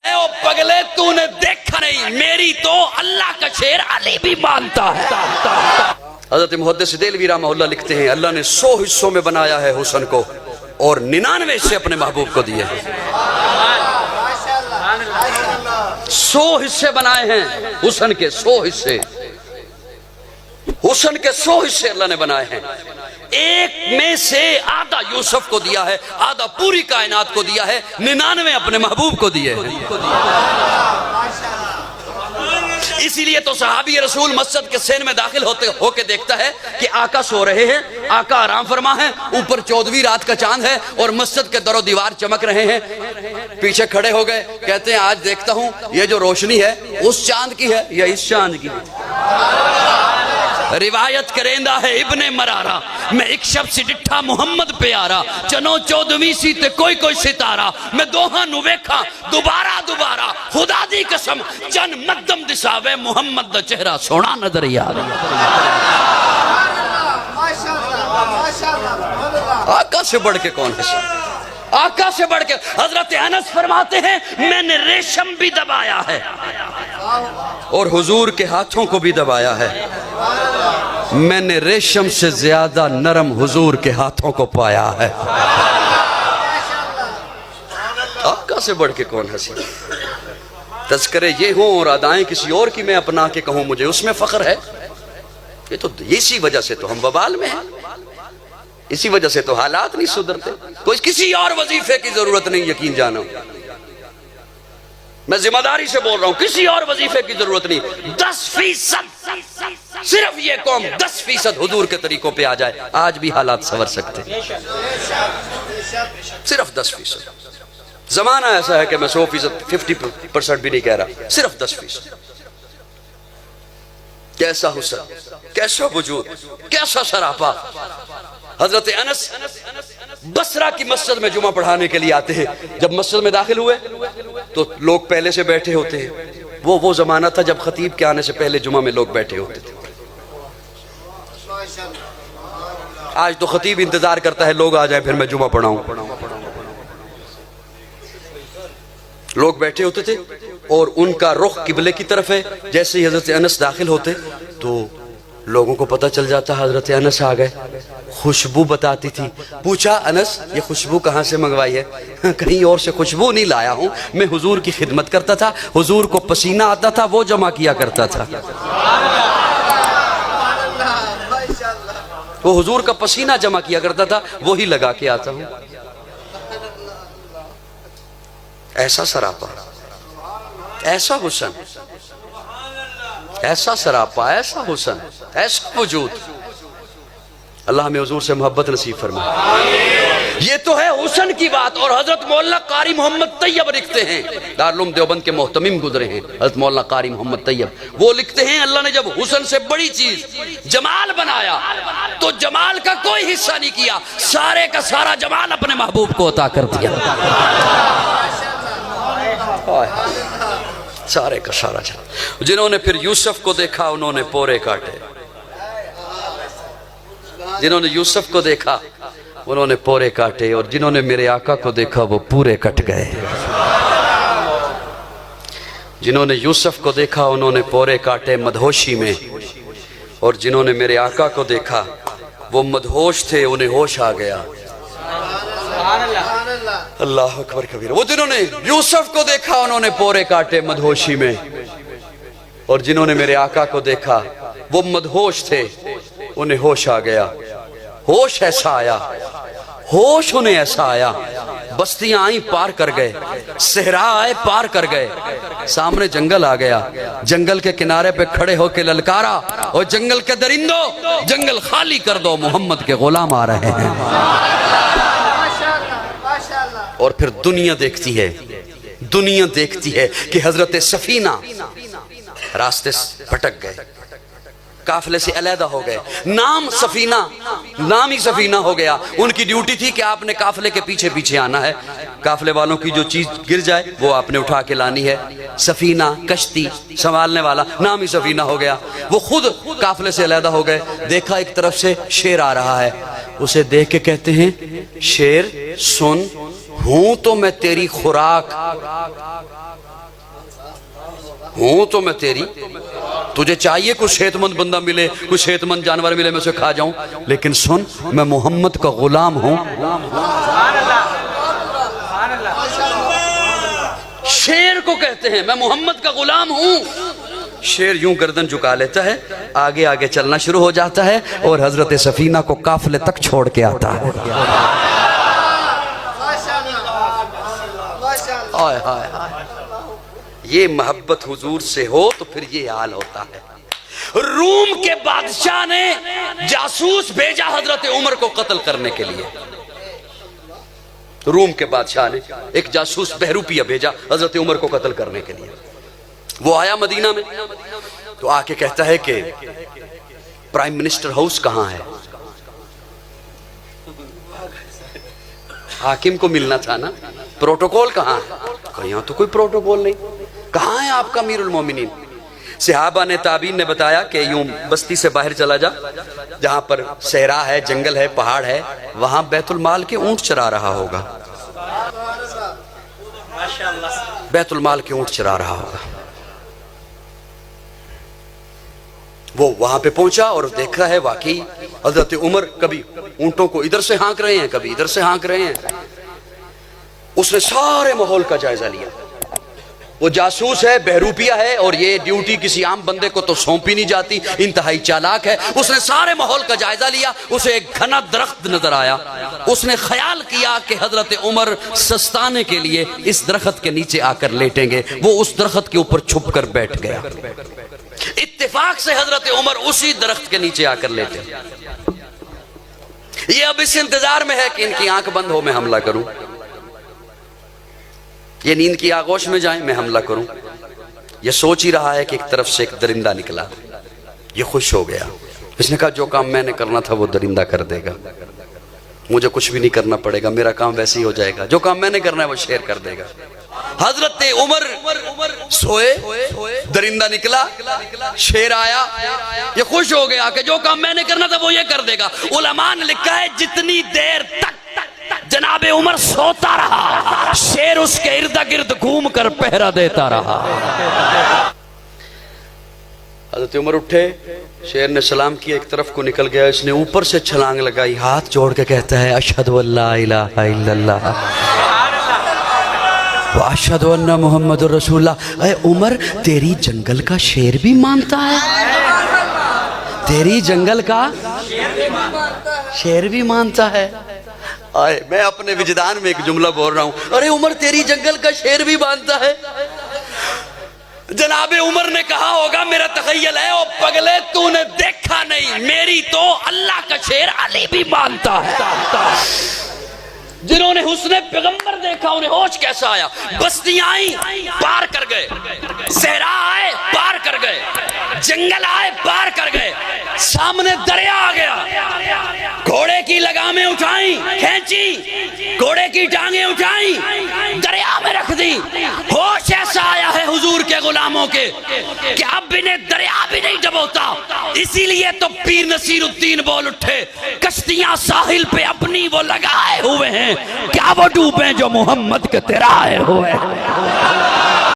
اے او پگلے تو نے دیکھا نہیں، میری تو اللہ کا شعر علی بھی مانتا ہے۔ حضرت محدث دہلوی رحمہ اللہ لکھتے ہیں اللہ نے 100 حصوں میں بنایا ہے حسن کو اور 99 حصے اپنے محبوب کو دیے ہیں۔ 100 حصے بنائے ہیں حسن کے، 100 حصے، حسن کے 100 حصے اللہ نے بنائے ہیں۔ ایک میں سے آدھا یوسف کو دیا ہے، آدھا پوری کائنات کو دیا ہے، 99 اپنے محبوب کو دیے ہیں۔ اسی لیے تو صحابی رسول مسجد کے سین میں داخل ہو کے دیکھتا ہے کہ آقا سو رہے ہیں، آقا آرام فرما ہے، اوپر 14ویں رات کا چاند ہے اور مسجد کے در و دیوار چمک رہے ہیں۔ پیچھے کھڑے ہو گئے، کہتے ہیں آج دیکھتا ہوں یہ جو روشنی ہے اس چاند کی ہے یا اس چاند کی ہے؟ روایت کریندہ ہے ابن مرارہ، میں ایک شب سی ڈٹھا محمد پیارا، چنو 14ویں سی تے کوئی کوئی ستارہ، میں دوہاں نو ویکھا دوبارہ خدا دی قسم چن مدم دساوے محمد دا چہرہ سونا نظر یاد۔ آقا سے بڑھ کے کون ہے؟ آقا سے بڑھ کے حضرت انس فرماتے ہیں میں نے ریشم بھی دبایا ہے اور حضور کے ہاتھوں کو بھی دبایا ہے، میں نے ریشم سے زیادہ نرم حضور کے ہاتھوں کو پایا ہے۔ آقا سے بڑھ کے کون ہنسی؟ تذکرے یہ ہوں اور ادائیں کسی اور کی میں اپنا کے کہوں مجھے اس میں فخر ہے۔ یہ تو اسی وجہ سے تو ہم وبال میں ہیں، اسی وجہ سے تو حالات نہیں سدھرتے۔ کوئی کسی اور وظیفے کی ضرورت نہیں، یقین جانو میں ذمہ داری سے بول رہا ہوں، کسی اور وظیفے کی ضرورت نہیں۔ 10% صرف یہ قوم 10% حضور کے طریقوں پہ آ جائے، آج بھی حالات سنور سکتے ہیں۔ صرف 10%۔ زمانہ ایسا ہے کہ میں 100%، 50% بھی نہیں کہہ رہا، صرف 10%۔ کیسا حسن، کیسا وجود، کیسا سراپا۔ حضرت انس بصرہ کی مسجد میں جمعہ پڑھانے کے لیے آتے ہیں، جب مسجد میں داخل ہوئے تو لوگ پہلے سے بیٹھے ہوتے ہیں۔ وہ زمانہ تھا جب خطیب کے آنے سے پہلے جمعہ میں لوگ بیٹھے ہوتے تھے۔ آج تو خطیب انتظار کرتا ہے لوگ آ جائیں پھر میں جمعہ پڑھاؤں۔ لوگ بیٹھے ہوتے تھے اور ان کا رخ قبلے کی طرف ہے۔ جیسے ہی حضرت انس داخل ہوتے تو لوگوں کو پتہ چل جاتا حضرت انس آ گئے۔ خوشبو بتاتی تھی، پوچھا انس یہ خوشبو کہاں سے منگوائی ہے؟ کہیں اور سے خوشبو نہیں لایا ہوں، میں حضور کی خدمت کرتا تھا، حضور کو پسینہ آتا تھا وہ جمع کیا کرتا تھا، وہ حضور کا پسینہ جمع کیا کرتا تھا وہی لگا کے آتا ہوں۔ ایسا سراپا، ایسا حسن، ایسا سراپا، ایسا حسن، ایسا وجود۔ اللہ ہمیں حضور سے محبت نصیب فرمائے۔ یہ تو ہے حسن کی بات۔ اور حضرت مولانا قاری محمد طیب لکھتے ہیں، دارالعلوم دیوبند کے محتمم گزرے ہیں حضرت مولانا قاری محمد طیب، وہ لکھتے ہیں اللہ نے جب حسن سے بڑی چیز جمال بنایا تو جمال کا کوئی حصہ نہیں کیا، سارے کا سارا جمال اپنے محبوب کو عطا کر دیا، سارے کا سارا جمال۔ جنہوں نے پھر یوسف کو دیکھا انہوں نے پورے کاٹے، جنہوں نے یوسف کو دیکھا انہوں نے پورے کاٹے، اور جنہوں نے میرے آقا کو دیکھا وہ پورے کٹ گئے۔ جنہوں نے یوسف کو دیکھا انہوں نے پورے کاٹے مدہوشی میں، اور جنہوں نے میرے آقا کو دیکھا وہ مدہوش تھے انہیں ہوش آ گیا۔ اللہ اکبر کبیر۔ وہ جنہوں نے یوسف کو دیکھا انہوں نے پورے کاٹے مدہوشی میں، اور جنہوں نے میرے آقا کو دیکھا وہ مدہوش تھے انہیں ہوش آ گیا۔ ہوش ایسا آیا، ہوش انہیں ایسا آیا، بستیاں آئیں پار کر گئے، صحرا آئے پار کر گئے، سامنے جنگل آ گیا، جنگل کے کنارے پہ کھڑے ہو کے للکارا، اور جنگل کے درندوں جنگل خالی کر دو، محمد کے غلام آ رہے ہیں۔ اور پھر دنیا دیکھتی ہے، دنیا دیکھتی ہے کہ حضرت سفینہ راستے پھٹک گئے، قافلے سے علیحدہ ہو گئے، نام سفینہ، نام ہی سفینہ ہو گیا۔ ان کی ڈیوٹی تھی کہ آپ نے قافلے کے پیچھے پیچھے آنا ہے، قافلے والوں کی جو چیز گر جائے وہ آپ نے اٹھا کے لانی ہے۔ سفینہ کشتی سنبھالنے والا، نام ہی سفینہ ہو گیا۔ وہ خود قافلے سے علیحدہ ہو گئے، دیکھا ایک طرف سے شیر آ رہا ہے، اسے دیکھ کے کہتے ہیں شیر سن، ہوں تو میں تیری خوراک ہوں تو میں تیری، تجھے چاہیے کوئی صحت مند بندہ ملے، کوئی صحت مند جانور ملے، میں اسے کھا جاؤں، لیکن سن میں محمد کا غلام ہوں۔ شیر کو کہتے ہیں میں محمد کا غلام ہوں۔ شیر یوں گردن جھکا لیتا ہے، آگے آگے چلنا شروع ہو جاتا ہے اور حضرت سفینہ کو قافلے تک چھوڑ کے آتا ہے۔ آئے ہائے ہائے، یہ محبت حضور سے ہو تو پھر یہ حال ہوتا ہے۔ روم کے بادشاہ نے جاسوس بھیجا حضرت عمر کو قتل کرنے کے لیے۔ روم کے بادشاہ نے ایک جاسوس بہروپیہ بھیجا حضرت عمر کو قتل کرنے کے لیے۔ وہ آیا مدینہ میں تو آ کے کہتا ہے کہ پرائم منسٹر ہاؤس کہاں ہے؟ حاکم کو ملنا تھا نا، پروٹوکول کہاں ہے؟ کہ یہاں تو کوئی پروٹوکول نہیں۔ کہاں ہے آپ کا امیر المومنین؟ صحابہ نے تابعین نے بتایا کہ یوں بستی سے باہر چلا جا، جہاں پر صحرا ہے، جنگل ہے، پہاڑ ہے، وہاں بیت المال کے اونٹ چرا رہا ہوگا، بیت المال کے اونٹ چرا رہا ہوگا۔ وہ وہاں پہ پہنچا اور دیکھا ہے واقعی حضرت عمر کبھی اونٹوں کو ادھر سے ہانک رہے ہیں، کبھی ادھر سے ہانک رہے ہیں۔ اس نے سارے ماحول کا جائزہ لیا۔ وہ جاسوس ہے، بہروپیہ ہے، اور یہ ڈیوٹی کسی عام بندے کو تو سونپی نہیں جاتی، انتہائی چالاک ہے۔ اس نے سارے ماحول کا جائزہ لیا، اسے ایک گھنا درخت نظر آیا، اس نے خیال کیا کہ حضرت عمر سستانے کے لیے اس درخت کے نیچے آ کر لیٹیں گے۔ وہ اس درخت کے اوپر چھپ کر بیٹھ گیا۔ اتفاق سے حضرت عمر اسی درخت کے نیچے آ کر لیٹے۔ یہ اب اس انتظار میں ہے کہ ان کی آنکھ بند ہو میں حملہ کروں، یہ نیند کی آغوش میں جائیں میں حملہ کروں۔ یہ سوچ ہی رہا ہے کہ ایک طرف سے ایک درندہ نکلا، یہ خوش ہو گیا۔ اس نے کہا جو کام میں نے کرنا تھا وہ درندہ کر دے گا، مجھے کچھ بھی نہیں کرنا پڑے گا، میرا کام ویسے ہی ہو جائے گا، جو کام میں نے کرنا ہے وہ شیر کر دے گا۔ حضرت عمر سوئے، درندہ نکلا، شیر آیا، یہ خوش ہو گیا کہ جو کام میں نے کرنا تھا وہ یہ کر دے گا۔ علماء نے لکھا ہے جتنی دیر تک جناب عمر سوتا رہا، شیر اس کے ارد گرد گھوم کر پہرا دیتا رہا۔ حضرت عمر اٹھے، شیر نے سلام کیا، ایک طرف کو نکل گیا، اس نے اوپر سے چھلانگ لگائی، ہاتھ جوڑ کے کہتا ہے اشہد ان لا الہ الا اللہ واشہد ان محمد رسول اللہ۔ اے عمر تیری جنگل کا شیر بھی مانتا ہے، تیری جنگل کا شیر بھی مانتا ہے۔ آئے میں اپنے وجدان میں ایک جملہ بول رہا ہوں، ارے عمر تیری جنگل کا شیر بھی مانتا ہے۔ جناب عمر نے کہا ہوگا میرا تخیل ہے، او پگلے تو نے دیکھا نہیں، میری تو اللہ کا شیر علی بھی مانتا ہے۔ جنہوں نے حسن پیغمبر دیکھا انہیں ہوش کیسا آیا؟ بستیاں آئیں پار کر گئے، صحرا آئے پار کر گئے، جنگل آئے پار کر گئے، سامنے دریا آ گیا، گھوڑے کی لگامیں اٹھائیں کھینچی، گھوڑے کی ٹانگیں اٹھائیں دریا میں رکھ دی۔ ہوش ایسا آیا ہے حضور کے غلاموں کے کہ اب انہیں دریا بھی نہیں ڈبوتا۔ اسی لیے تو پیر نصیر الدین بول اٹھے کشتیاں ساحل پہ اپنی وہ لگائے ہوئے ہیں، کیا وہ ڈوبیں جو محمد کے ترائے ہوئے ہیں۔